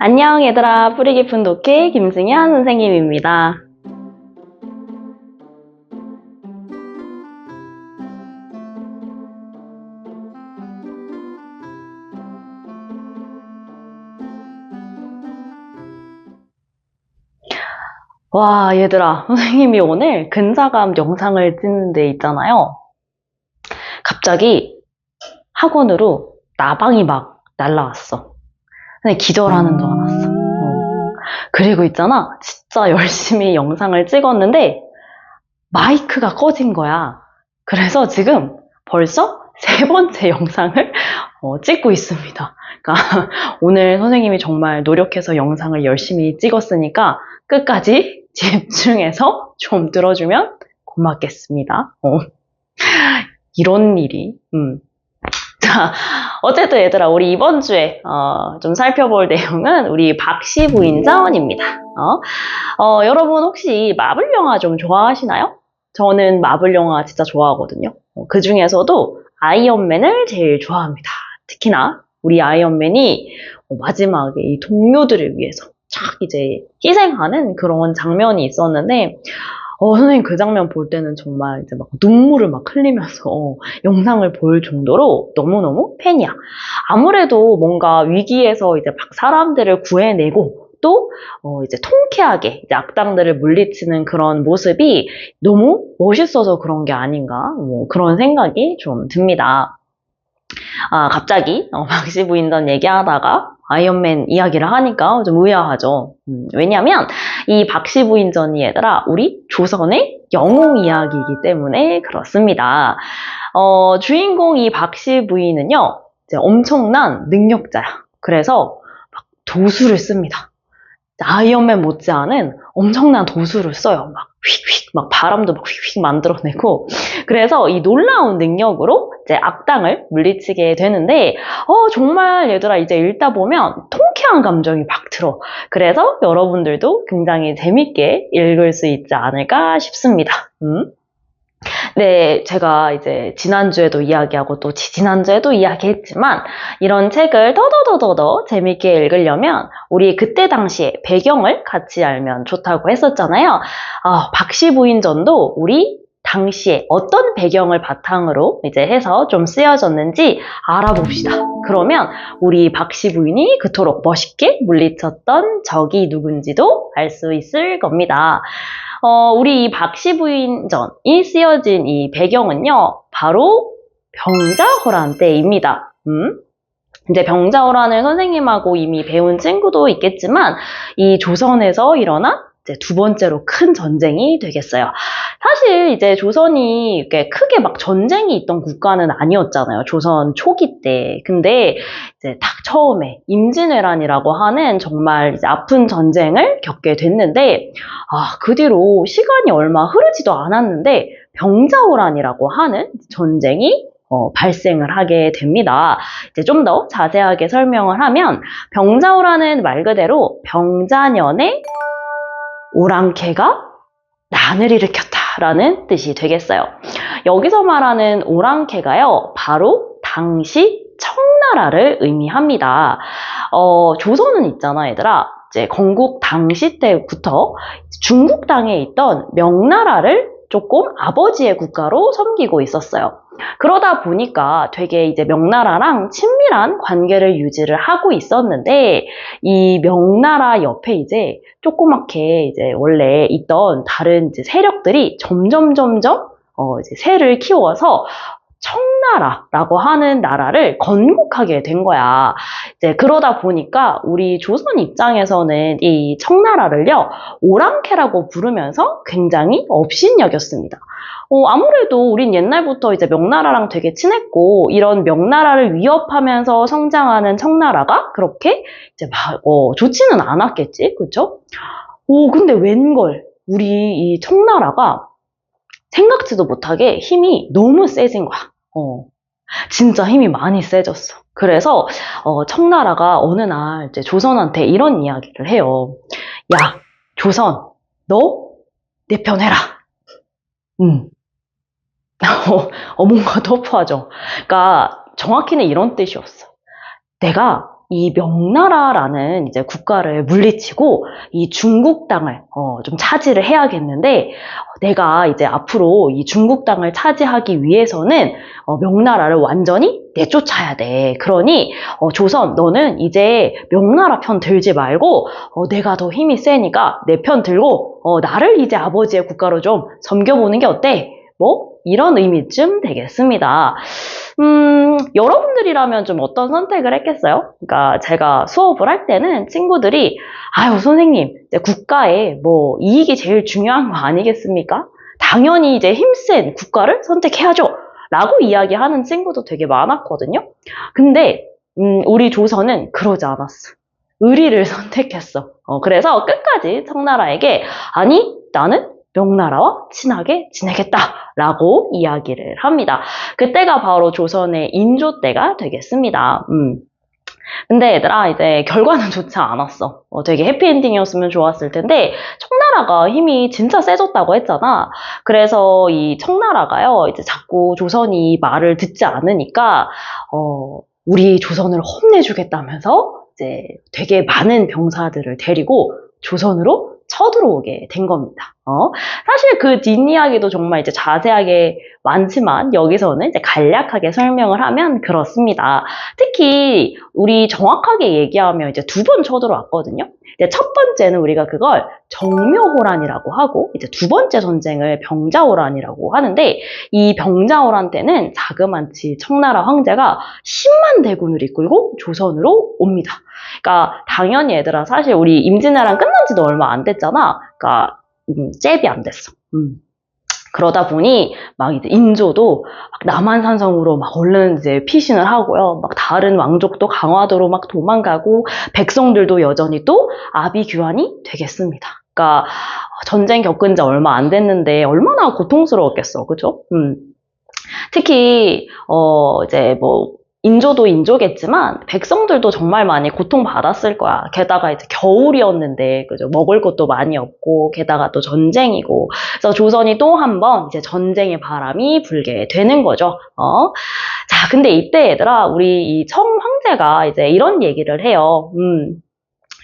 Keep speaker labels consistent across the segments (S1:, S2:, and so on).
S1: 안녕 얘들아, 뿌리 깊은 독해 김승현 선생님입니다. 와 얘들아, 선생님이 오늘 근사감 영상을 찍는 데 있잖아요. 갑자기 학원으로 나방이 막 날라왔어. 근데 기절하는 줄 알았어. 그리고 있잖아, 진짜 열심히 영상을 찍었는데 마이크가 꺼진 거야. 그래서 지금 벌써 세 번째 영상을 찍고 있습니다. 그러니까 오늘 선생님이 정말 노력해서 영상을 열심히 찍었으니까 끝까지 집중해서 좀 들어주면 고맙겠습니다. 이런 일이. 자, 어쨌든 얘들아, 우리 이번 주에 좀 살펴볼 내용은 우리 박씨 부인전입니다. 여러분 혹시 마블 영화 좀 좋아하시나요? 저는 마블 영화 진짜 좋아하거든요. 그 중에서도 아이언맨을 제일 좋아합니다. 특히나 우리 아이언맨이 마지막에 이 동료들을 위해서 착 이제 희생하는 그런 장면이 있었는데, 선생님 그 장면 볼 때는 정말 이제 막 눈물을 막 흘리면서 영상을 볼 정도로 너무너무 팬이야. 아무래도 뭔가 위기에서 이제 막 사람들을 구해내고 또 이제 통쾌하게 이제 악당들을 물리치는 그런 모습이 너무 멋있어서 그런 게 아닌가, 뭐 그런 생각이 좀 듭니다. 갑자기 박씨 부인전 얘기하다가 아이언맨 이야기를 하니까 좀 의아하죠. 왜냐면 이 박씨 부인전이 얘들아 우리 조선의 영웅 이야기이기 때문에 그렇습니다. 주인공 이 박씨 부인은요 이제 엄청난 능력자야. 그래서 막 도수를 씁니다. 아이언맨 못지않은 엄청난 도수를 써요. 막 휙휙, 막 바람도 막 휙휙 만들어내고. 그래서 이 놀라운 능력으로 이제 악당을 물리치게 되는데, 정말 얘들아 이제 읽다 보면 통쾌한 감정이 막 들어. 그래서 여러분들도 굉장히 재밌게 읽을 수 있지 않을까 싶습니다. 네, 제가 이제 지난주에도 이야기하고 또 지난주에도 이야기했지만 이런 책을 더더더더 재밌게 읽으려면 우리 그때 당시에 배경을 같이 알면 좋다고 했었잖아요. 박씨 부인전도 우리 당시에 어떤 배경을 바탕으로 이제 해서 좀 쓰여졌는지 알아봅시다. 그러면 우리 박씨 부인이 그토록 멋있게 물리쳤던 적이 누군지도 알 수 있을 겁니다. 우리 이 박씨 부인전이 쓰여진 이 배경은요, 바로 병자호란 때입니다. 이제 병자호란을 선생님하고 이미 배운 친구도 있겠지만, 이 조선에서 일어난 이제 두 번째로 큰 전쟁이 되겠어요. 사실 이제 조선이 이렇게 크게 막 전쟁이 있던 국가는 아니었잖아요. 조선 초기 때. 근데 이제 딱 처음에 임진왜란이라고 하는 정말 이제 아픈 전쟁을 겪게 됐는데, 그 뒤로 시간이 얼마 흐르지도 않았는데 병자호란이라고 하는 전쟁이 발생을 하게 됩니다. 이제 좀 더 자세하게 설명을 하면 병자호란은 말 그대로 병자년에 오랑캐가 난을 일으켰다라는 뜻이 되겠어요. 여기서 말하는 오랑캐가요, 바로 당시 청나라를 의미합니다. 조선은 있잖아, 얘들아. 이제 건국 당시 때부터 중국 땅에 있던 명나라를 조금 아버지의 국가로 섬기고 있었어요. 그러다 보니까 되게 이제 명나라랑 친밀한 관계를 유지를 하고 있었는데, 이 명나라 옆에 이제 조그맣게 이제 원래 있던 다른 이제 세력들이 점점 이제 세를 키워서 청나라라고 하는 나라를 건국하게 된 거야. 이제 그러다 보니까 우리 조선 입장에서는 이 청나라를요, 오랑캐라고 부르면서 굉장히 업신여겼습니다. 아무래도 우린 옛날부터 이제 명나라랑 되게 친했고, 이런 명나라를 위협하면서 성장하는 청나라가 그렇게 이제 막, 좋지는 않았겠지, 그쵸? 근데 웬걸, 우리 이 청나라가 생각지도 못하게 힘이 너무 세진 거야. 진짜 힘이 많이 세졌어. 그래서 청나라가 어느 날 이제 조선한테 이런 이야기를 해요. 야, 조선, 너 내 편 해라. 뭔가 터프하죠. 그러니까 정확히는 이런 뜻이었어. 내가 이 명나라라는 이제 국가를 물리치고 이 중국 땅을 좀 차지를 해야겠는데 내가 이제 앞으로 이 중국 땅을 차지하기 위해서는 명나라를 완전히 내쫓아야 돼. 그러니 조선 너는 이제 명나라 편 들지 말고 내가 더 힘이 세니까 내 편 들고 나를 이제 아버지의 국가로 좀 섬겨보는 게 어때? 뭐 이런 의미쯤 되겠습니다. 여러분들이라면 좀 어떤 선택을 했겠어요? 그러니까 제가 수업을 할 때는 친구들이 아유 선생님 이제 국가에 뭐 이익이 제일 중요한 거 아니겠습니까? 당연히 이제 힘센 국가를 선택해야죠 라고 이야기하는 친구도 되게 많았거든요. 근데 우리 조선은 그러지 않았어. 의리를 선택했어. 그래서 끝까지 청나라에게 아니 나는 명나라와 친하게 지내겠다라고 이야기를 합니다. 그때가 바로 조선의 인조 때가 되겠습니다. 근데 얘들아 이제 결과는 좋지 않았어. 되게 해피엔딩이었으면 좋았을 텐데 청나라가 힘이 진짜 세졌다고 했잖아. 그래서 이 청나라가요 이제 자꾸 조선이 말을 듣지 않으니까 우리 조선을 혼내주겠다면서 이제 되게 많은 병사들을 데리고 조선으로 쳐들어오게 된 겁니다. 사실 그 뒷이야기도 정말 이제 자세하게 많지만 여기서는 이제 간략하게 설명을 하면 그렇습니다. 특히 우리 정확하게 얘기하면 이제 두 번 쳐들어왔거든요. 첫 번째는 우리가 그걸 정묘호란이라고 하고 이제 두 번째 전쟁을 병자호란이라고 하는데 이 병자호란 때는 자그만치 청나라 황제가 10만 대군을 이끌고 조선으로 옵니다. 그러니까 당연히 얘들아 사실 우리 임진왜란 끝난 지도 얼마 안 됐잖아. 그러니까 잽이 안 됐어. 그러다 보니 막 이제 인조도 막 남한산성으로 막 얼른 이제 피신을 하고요. 막 다른 왕족도 강화도로 막 도망가고 백성들도 여전히 또 아비규환이 되겠습니다. 그러니까 전쟁 겪은 지 얼마 안 됐는데 얼마나 고통스러웠겠어, 그죠? 특히 이제 뭐 인조도 인조겠지만 백성들도 정말 많이 고통받았을 거야. 게다가 이제 겨울이었는데 그죠? 먹을 것도 많이 없고 게다가 또 전쟁이고 그래서 조선이 또 한 번 이제 전쟁의 바람이 불게 되는 거죠. 자, 근데 이때 얘들아 우리 이 청황제가 이제 이런 얘기를 해요.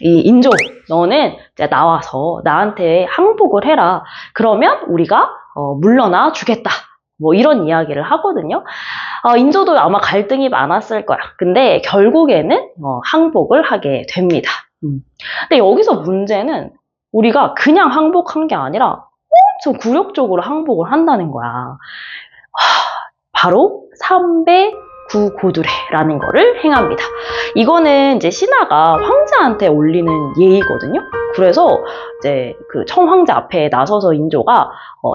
S1: 이 인조 너는 이제 나와서 나한테 항복을 해라. 그러면 우리가 물러나 주겠다. 뭐 이런 이야기를 하거든요. 인조도 아마 갈등이 많았을 거야. 근데 결국에는 항복을 하게 됩니다. 근데 여기서 문제는 우리가 그냥 항복한 게 아니라 엄청 굴욕적으로 항복을 한다는 거야. 바로 삼배 구고두례라는 거를 행합니다. 이거는 이제 신하가 황제한테 올리는 예의거든요. 그래서 이제 그 청황제 앞에 나서서 인조가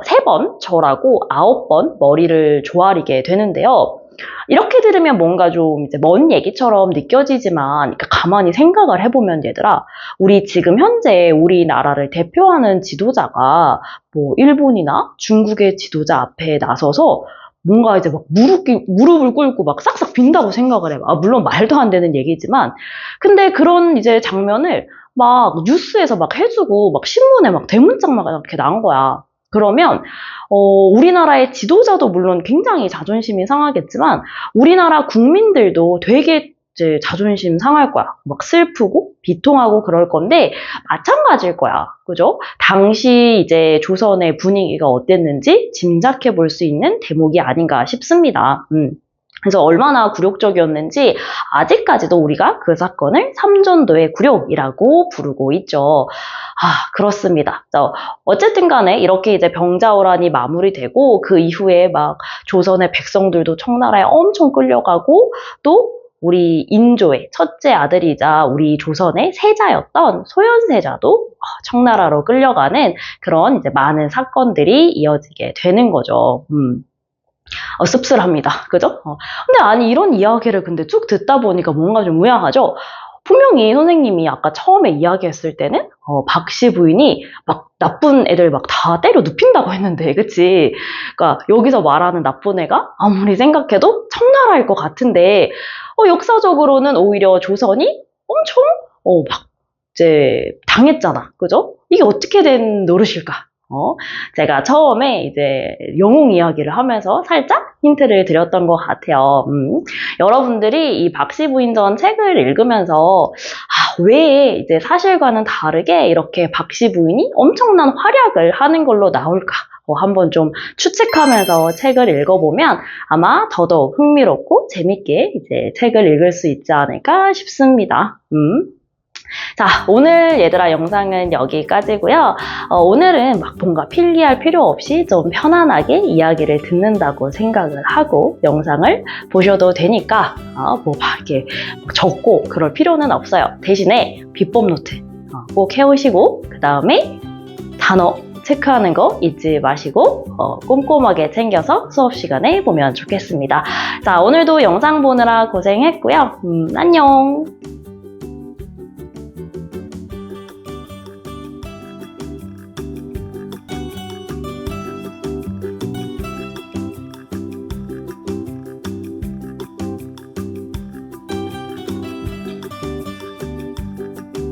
S1: 3번 절하고 9번 머리를 조아리게 되는데요. 이렇게 들으면 뭔가 좀 이제 먼 얘기처럼 느껴지지만 가만히 생각을 해보면 얘들아 우리 지금 현재 우리나라를 대표하는 지도자가 뭐 일본이나 중국의 지도자 앞에 나서서 뭔가 이제 막 무릎을 꿇고 막 싹싹 빈다고 생각을 해봐. 물론 말도 안 되는 얘기지만. 근데 그런 이제 장면을 막 뉴스에서 막 해주고 막 신문에 막 대문짝 막 이렇게 나온 거야. 그러면, 우리나라의 지도자도 물론 굉장히 자존심이 상하겠지만, 우리나라 국민들도 되게 이제 자존심 상할 거야. 막 슬프고 비통하고 그럴 건데 마찬가지일 거야. 그죠? 당시 이제 조선의 분위기가 어땠는지 짐작해 볼 수 있는 대목이 아닌가 싶습니다. 그래서 얼마나 굴욕적이었는지 아직까지도 우리가 그 사건을 삼전도의 굴욕이라고 부르고 있죠. 그렇습니다. 어쨌든 간에 이렇게 이제 병자호란이 마무리되고 그 이후에 막 조선의 백성들도 청나라에 엄청 끌려가고 또 우리 인조의 첫째 아들이자 우리 조선의 세자였던 소현세자도 청나라로 끌려가는 그런 이제 많은 사건들이 이어지게 되는 거죠. 씁쓸합니다. 그죠? 근데 아니 이런 이야기를 근데 쭉 듣다 보니까 뭔가 좀 의아하죠? 분명히 선생님이 아까 처음에 이야기했을 때는 박씨 부인이 막 나쁜 애들 막 다 때려 눕힌다고 했는데 그치? 그러니까 여기서 말하는 나쁜 애가 아무리 생각해도 청나라일 것 같은데 역사적으로는 오히려 조선이 엄청 막 이제 당했잖아. 그죠? 이게 어떻게 된 노릇일까? 제가 처음에 이제 영웅 이야기를 하면서 살짝 힌트를 드렸던 것 같아요. 여러분들이 이 박씨부인전 책을 읽으면서 왜 이제 사실과는 다르게 이렇게 박씨부인이 엄청난 활약을 하는 걸로 나올까? 한번 좀 추측하면서 책을 읽어보면 아마 더더욱 흥미롭고 재밌게 이제 책을 읽을 수 있지 않을까 싶습니다. 자, 오늘 얘들아 영상은 여기까지고요. 오늘은 막 뭔가 필기할 필요 없이 좀 편안하게 이야기를 듣는다고 생각을 하고 영상을 보셔도 되니까 뭐 막 이렇게 적고 그럴 필요는 없어요. 대신에 비법 노트 꼭 해오시고 그 다음에 단어 체크하는 거 잊지 마시고 꼼꼼하게 챙겨서 수업 시간에 보면 좋겠습니다. 자, 오늘도 영상 보느라 고생했고요. 안녕.